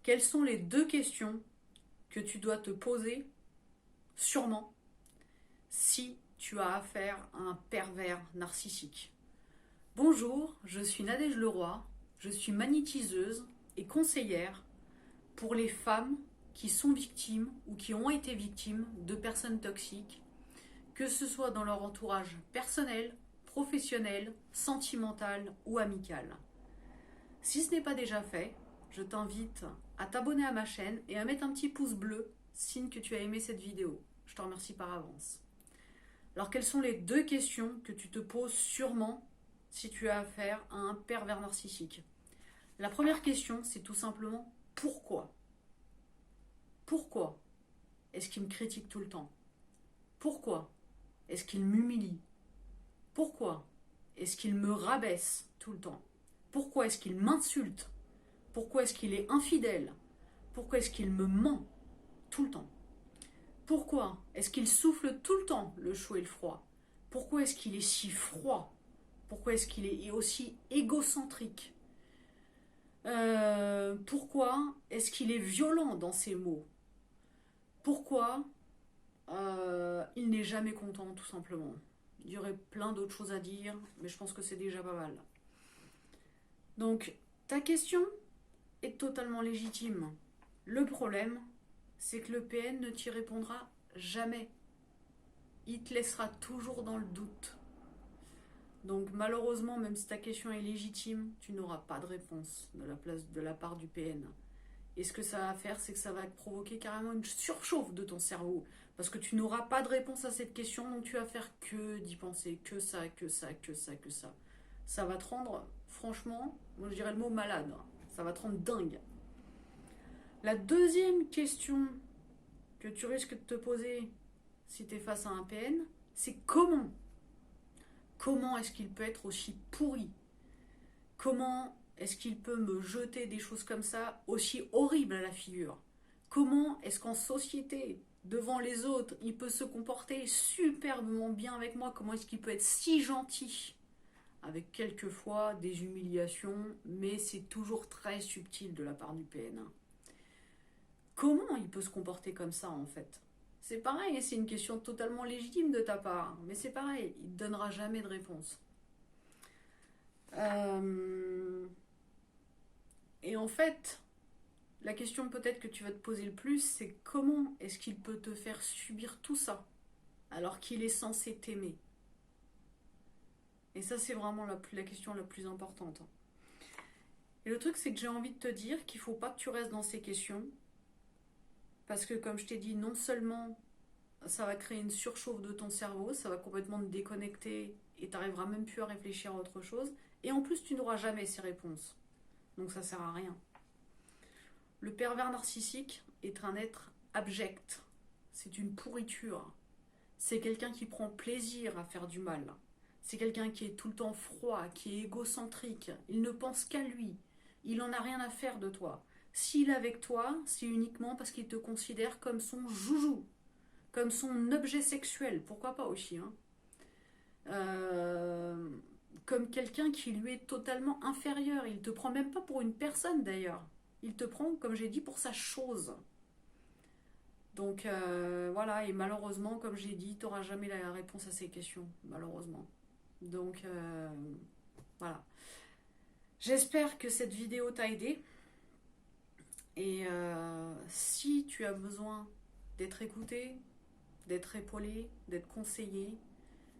Quelles sont les deux questions que tu dois te poser, sûrement, si tu as affaire à un pervers narcissique? Bonjour, je suis Nadège Leroy, je suis magnétiseuse et conseillère pour les femmes qui sont victimes ou qui ont été victimes de personnes toxiques, que ce soit dans leur entourage personnel, professionnel, sentimental ou amical. Si ce n'est pas déjà fait, je t'invite à t'abonner à ma chaîne et à mettre un petit pouce bleu, signe que tu as aimé cette vidéo. Je te remercie par avance. Alors, quelles sont les deux questions que tu te poses sûrement si tu as affaire à un pervers narcissique? La première question, c'est tout simplement pourquoi? Pourquoi est-ce qu'il me critique tout le temps? Pourquoi est-ce qu'il m'humilie? Pourquoi est-ce qu'il me rabaisse tout le temps? Pourquoi est-ce qu'il m'insulte? Pourquoi est-ce qu'il est infidèle? Pourquoi est-ce qu'il me ment tout le temps? Pourquoi est-ce qu'il souffle tout le temps le chaud et le froid? Pourquoi est-ce qu'il est si froid? Pourquoi est-ce qu'il est aussi égocentrique? Pourquoi est-ce qu'il est violent dans ses mots? Pourquoi il n'est jamais content, tout simplement? Il y aurait plein d'autres choses à dire, mais je pense que c'est déjà pas mal. Donc, ta question est totalement légitime. Le problème, c'est que le PN ne t'y répondra jamais. Il te laissera toujours dans le doute. Donc malheureusement, même si ta question est légitime, tu n'auras pas de réponse de la part du PN. Et ce que ça va faire, c'est que ça va provoquer carrément une surchauffe de ton cerveau. Parce que tu n'auras pas de réponse à cette question, donc tu vas faire que d'y penser, que ça, que ça, que ça, que ça. Ça va te rendre, franchement, moi je dirais le mot malade. Ça va te rendre dingue. La deuxième question que tu risques de te poser si tu es face à un PN, c'est comment? Comment est-ce qu'il peut être aussi pourri? Comment est-ce qu'il peut me jeter des choses comme ça aussi horribles à la figure? Comment est-ce qu'en société, devant les autres, il peut se comporter superbement bien avec moi? Comment est-ce qu'il peut être si gentil? Avec quelquefois des humiliations, mais c'est toujours très subtil de la part du PN. Comment il peut se comporter comme ça, en fait? C'est pareil, c'est une question totalement légitime de ta part, mais c'est pareil, il ne donnera jamais de réponse. Et en fait, la question peut-être que tu vas te poser le plus, c'est comment est-ce qu'il peut te faire subir tout ça alors qu'il est censé t'aimer? Et ça, c'est vraiment la question la plus importante. Et le truc, c'est que j'ai envie de te dire qu'il ne faut pas que tu restes dans ces questions, parce que comme je t'ai dit, non seulement ça va créer une surchauffe de ton cerveau, ça va complètement te déconnecter et tu n'arriveras même plus à réfléchir à autre chose, et en plus, tu n'auras jamais ces réponses. Donc ça sert à rien. Le pervers narcissique est un être abject. C'est une pourriture. C'est quelqu'un qui prend plaisir à faire du mal. C'est quelqu'un qui est tout le temps froid, qui est égocentrique. Il ne pense qu'à lui. Il n'en a rien à faire de toi. S'il est avec toi, c'est uniquement parce qu'il te considère comme son joujou, comme son objet sexuel. Pourquoi pas aussi, hein. Comme quelqu'un qui lui est totalement inférieur. Il ne te prend même pas pour une personne d'ailleurs. Il te prend, comme j'ai dit, pour sa chose. Donc voilà, et malheureusement, comme j'ai dit, tu n'auras jamais la réponse à ces questions, malheureusement. Donc voilà. J'espère que cette vidéo t'a aidé. Et si tu as besoin d'être écouté, d'être épaulé, d'être conseillé,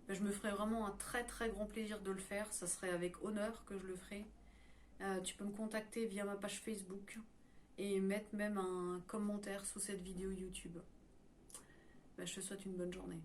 ben, je me ferai vraiment un très très grand plaisir de le faire. Ça serait avec honneur que je le ferai. Tu peux me contacter via ma page Facebook et mettre même un commentaire sous cette vidéo YouTube. Ben, je te souhaite une bonne journée.